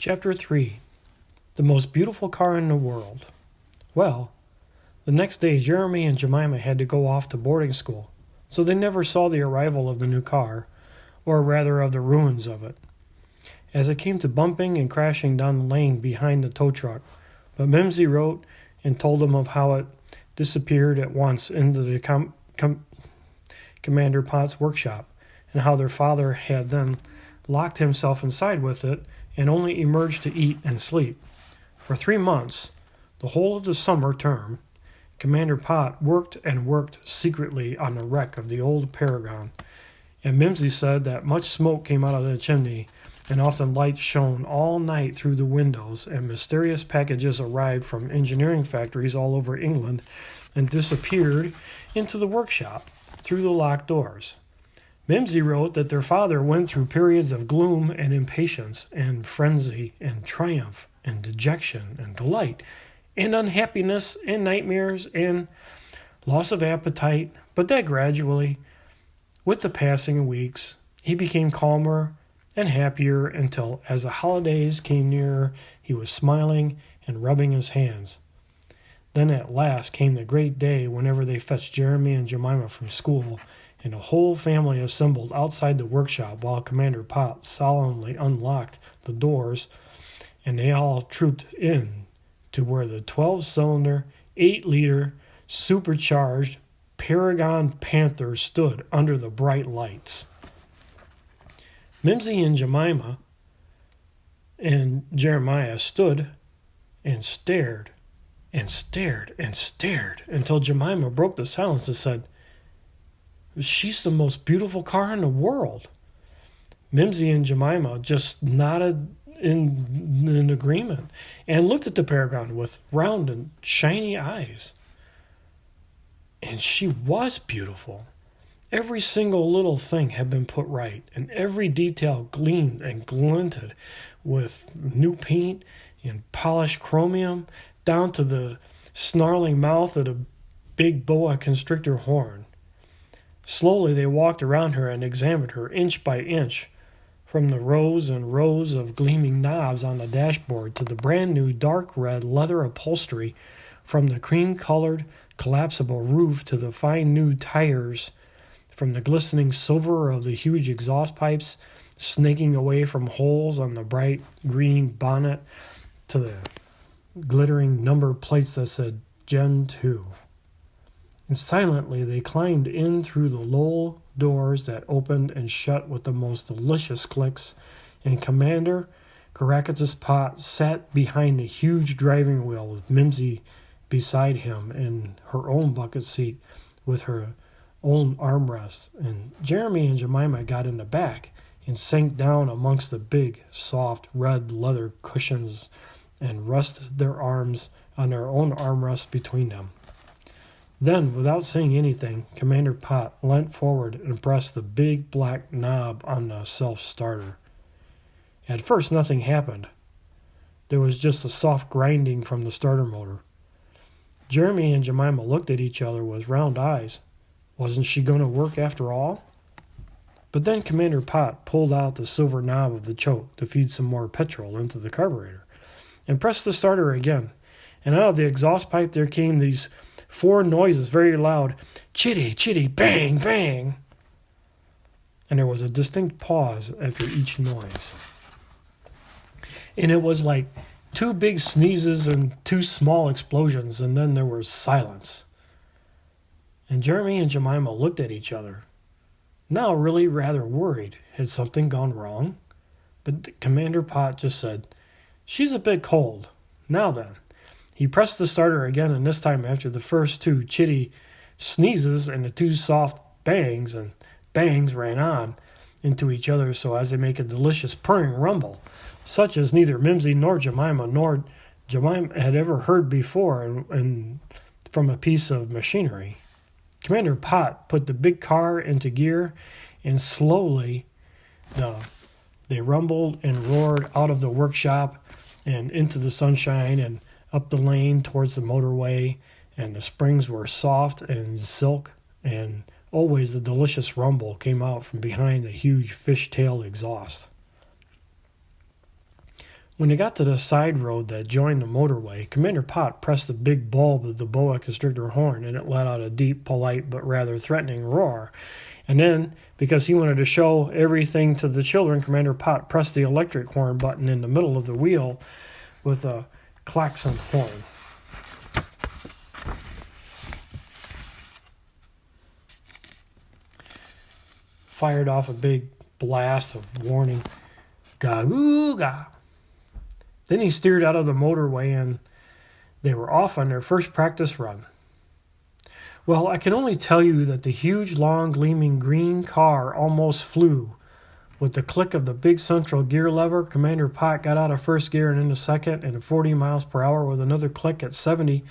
Chapter 3. The Most Beautiful Car in the World. Well, the next day Jeremy and Jemima had to go off to boarding school, so they never saw the arrival of the new car, or rather of the ruins of it, as it came to bumping and crashing down the lane behind the tow truck. But Mimsy wrote and told them of how it disappeared at once into the Commander Pot's workshop, and how their father had then locked himself inside with it and only emerged to eat and sleep. For 3 months, the whole of the summer term, Commander Pot worked and worked secretly on the wreck of the old Paragon, and Mimsy said that much smoke came out of the chimney, and often lights shone all night through the windows, and mysterious packages arrived from engineering factories all over England and disappeared into the workshop through the locked doors. Mimsy wrote that their father went through periods of gloom and impatience and frenzy and triumph and dejection and delight and unhappiness and nightmares and loss of appetite, but that gradually, with the passing of weeks, he became calmer and happier until, as the holidays came nearer, he was smiling and rubbing his hands. Then at last came the great day whenever they fetched Jeremy and Jemima from school, and the whole family assembled outside the workshop while Commander Pot solemnly unlocked the doors, and they all trooped in to where the 12-cylinder, 8-liter, supercharged Paragon Panther stood under the bright lights. Mimsy and Jemima and Jeremiah stood and stared and stared and stared until Jemima broke the silence and said, "She's the most beautiful car in the world." Mimsy and Jemima just nodded in agreement and looked at the Paragon with round and shiny eyes. And she was beautiful. Every single little thing had been put right, and every detail gleamed and glinted with new paint and polished chromium, down to the snarling mouth of the big boa constrictor horn. Slowly they walked around her and examined her inch by inch, from the rows and rows of gleaming knobs on the dashboard to the brand new dark red leather upholstery, from the cream-colored collapsible roof to the fine new tires, from the glistening silver of the huge exhaust pipes snaking away from holes on the bright green bonnet to the glittering number plates that said Gen 2. And silently they climbed in through the low doors that opened and shut with the most delicious clicks, and Commander Caractacus Pot sat behind the huge driving wheel with Mimsy beside him in her own bucket seat with her own armrest, and Jeremy and Jemima got in the back and sank down amongst the big, soft, red leather cushions and rested their arms on their own armrests between them. Then, without saying anything, Commander Pot leant forward and pressed the big black knob on the self-starter. At first, nothing happened. There was just a soft grinding from the starter motor. Jeremy and Jemima looked at each other with round eyes. Wasn't she going to work after all? But then Commander Pot pulled out the silver knob of the choke to feed some more petrol into the carburetor and pressed the starter again. And out of the exhaust pipe there came these 4 noises, very loud: chitty, chitty, bang, bang. And there was a distinct pause after each noise. And it was like 2 big sneezes and 2 small explosions, and then there was silence. And Jeremy and Jemima looked at each other, now really rather worried. Had something gone wrong? But Commander Pot just said, "She's a bit cold. Now then." He pressed the starter again, and this time after the first 2 chitty sneezes and the 2 soft bangs, and bangs ran on into each other so as to make a delicious purring rumble, such as neither Mimsy nor Jemima had ever heard before and from a piece of machinery. Commander Pot put the big car into gear, and slowly they rumbled and roared out of the workshop and into the sunshine and up the lane towards the motorway, and the springs were soft and silk, and always the delicious rumble came out from behind the huge fishtail exhaust. When they got to the side road that joined the motorway, Commander Pot pressed the big bulb of the boa constrictor horn, and it let out a deep, polite, but rather threatening roar. And then, because he wanted to show everything to the children, Commander Pot pressed the electric horn button in the middle of the wheel with a klaxon horn. Fired off a big blast of warning. Ga-goo-ga. Then he steered out of the motorway and they were off on their first practice run. Well, I can only tell you that the huge, long, gleaming green car almost flew. With the click of the big central gear lever, Commander Pot got out of first gear and into second, and at 40 miles per hour with another click at 70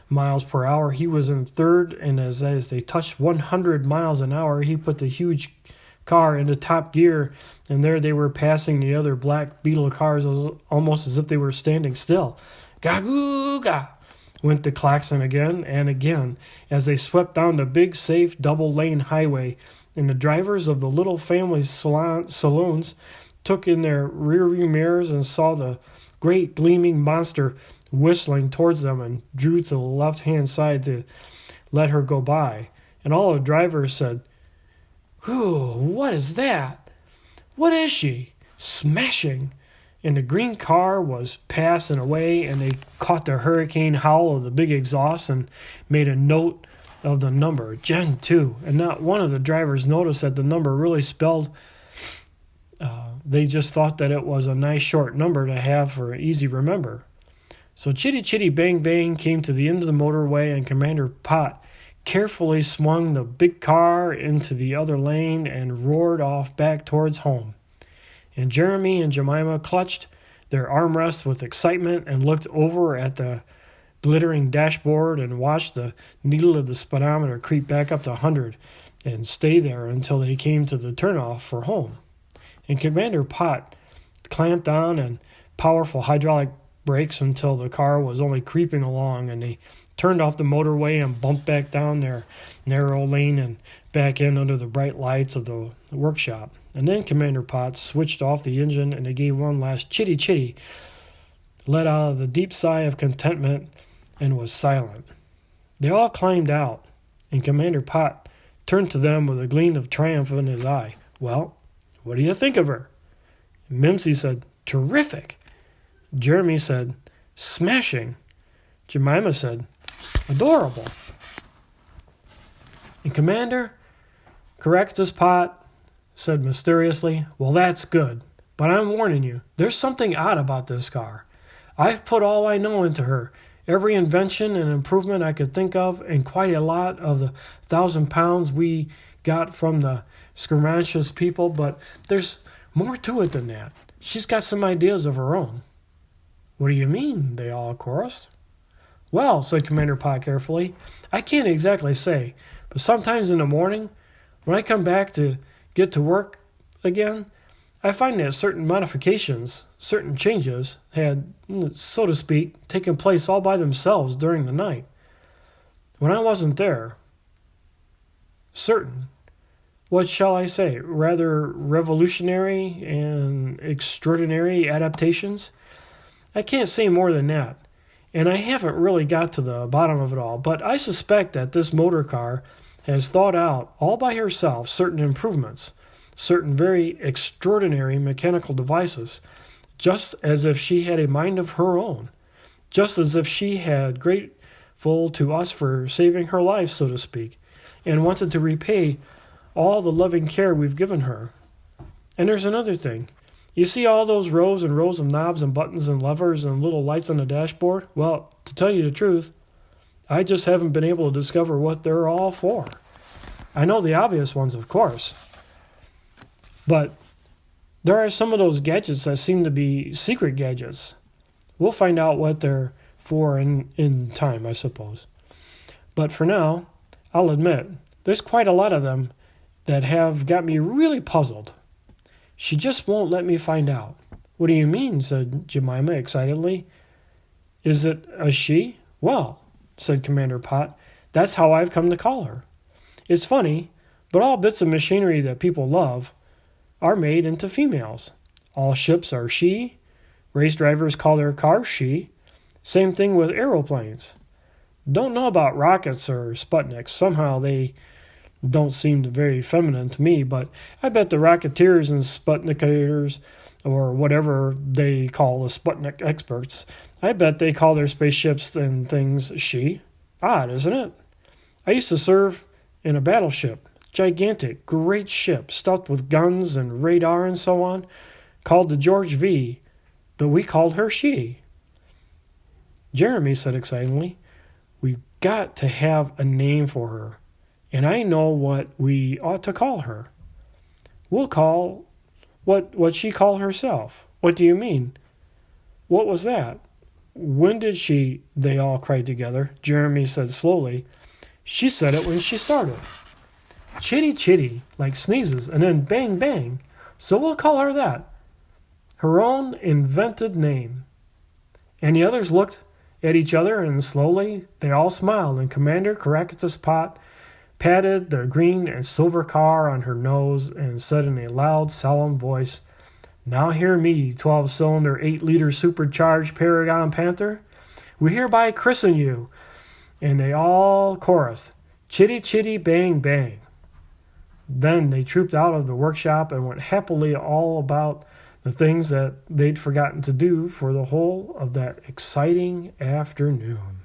miles per hour, he was in third, and as they touched 100 miles an hour, he put the huge car into top gear, and there they were passing the other black Beetle cars almost as if they were standing still. Ga-goo-ga! Went the klaxon again and again as they swept down the big, safe, double-lane highway, and the drivers of the little family saloons took in their rearview mirrors and saw the great gleaming monster whistling towards them and drew to the left-hand side to let her go by. And all the drivers said, "Whew, what is that? What is she? Smashing!" And the green car was passing away, and they caught the hurricane howl of the big exhaust and made a note of the number, Gen 2. And not one of the drivers noticed that the number really spelled, they just thought that it was a nice short number to have for easy remember. So Chitty Chitty Bang Bang came to the end of the motorway, and Commander Pot carefully swung the big car into the other lane and roared off back towards home. And Jeremy and Jemima clutched their armrests with excitement and looked over at the glittering dashboard and watched the needle of the speedometer creep back up to 100 and stay there until they came to the turnoff for home. And Commander Pot clamped on and powerful hydraulic brakes until the car was only creeping along, and they turned off the motorway and bumped back down their narrow lane and back in under the bright lights of the workshop. And then Commander Pot switched off the engine, and they gave one last chitty chitty, let out a deep sigh of contentment, and was silent. They all climbed out, and Commander Pot turned to them with a gleam of triumph in his eye. "Well, what do you think of her?" Mimsy said, "Terrific." Jeremy said, "Smashing." Jemima said, "Adorable." And Commander Correctus Pot said mysteriously, "Well, that's good, but I'm warning you, there's something odd about this car. I've put all I know into her, every invention and improvement I could think of, and quite a lot of the 1,000 pounds we got from the Skirmashus people, but there's more to it than that. She's got some ideas of her own." "What do you mean?" they all chorused. "Well," said Commander Pot carefully, "I can't exactly say, but sometimes in the morning, when I come back to get to work again, I find that certain modifications, certain changes, had, so to speak, taken place all by themselves during the night. When I wasn't there. Certain, what shall I say, rather revolutionary and extraordinary adaptations. I can't say more than that, and I haven't really got to the bottom of it all, but I suspect that this motor car has thought out all by herself certain improvements, certain very extraordinary mechanical devices, just as if she had a mind of her own, just as if she had grateful to us for saving her life, so to speak, and wanted to repay all the loving care we've given her. And there's another thing. You see all those rows and rows of knobs and buttons and levers and little lights on the dashboard? Well, to tell you the truth, I just haven't been able to discover what they're all for. I know the obvious ones, of course, but there are some of those gadgets that seem to be secret gadgets. We'll find out what they're for in time, I suppose. But for now, I'll admit, there's quite a lot of them that have got me really puzzled. She just won't let me find out. "What do you mean?" said Jemima excitedly. "Is it a she?" "Well," said Commander Pot, "that's how I've come to call her. It's funny, but all bits of machinery that people love are made into females. All ships are she, Race drivers call their cars she. Same thing with aeroplanes. Don't know about rockets or Sputniks. Somehow they don't seem very feminine to me, but I bet the Rocketeers and Sputnikators, or whatever they call the Sputnik experts, I bet they call their spaceships and things she. Odd, isn't it? I used to serve in a battleship. Gigantic, great ship, stuffed with guns and radar and so on, called the George V, but we called her she. Jeremy said excitedly, "We've got to have a name for her, and I know what we ought to call her. We'll call what she called herself." "What do you mean?" "What was that?" "When did she?" they all cried together. Jeremy said slowly, "She said it when she started. Chitty, chitty, like sneezes, and then bang, bang. So we'll call her that. Her own invented name." And the others looked at each other, and slowly they all smiled, and Commander Caractacus Pot patted the green and silver car on her nose and said in a loud, solemn voice, "Now hear me, 12-cylinder, 8-liter supercharged Paragon Panther. We hereby christen you." And they all chorused, "Chitty, chitty, bang, bang." Then they trooped out of the workshop and went happily all about the things that they'd forgotten to do for the whole of that exciting afternoon.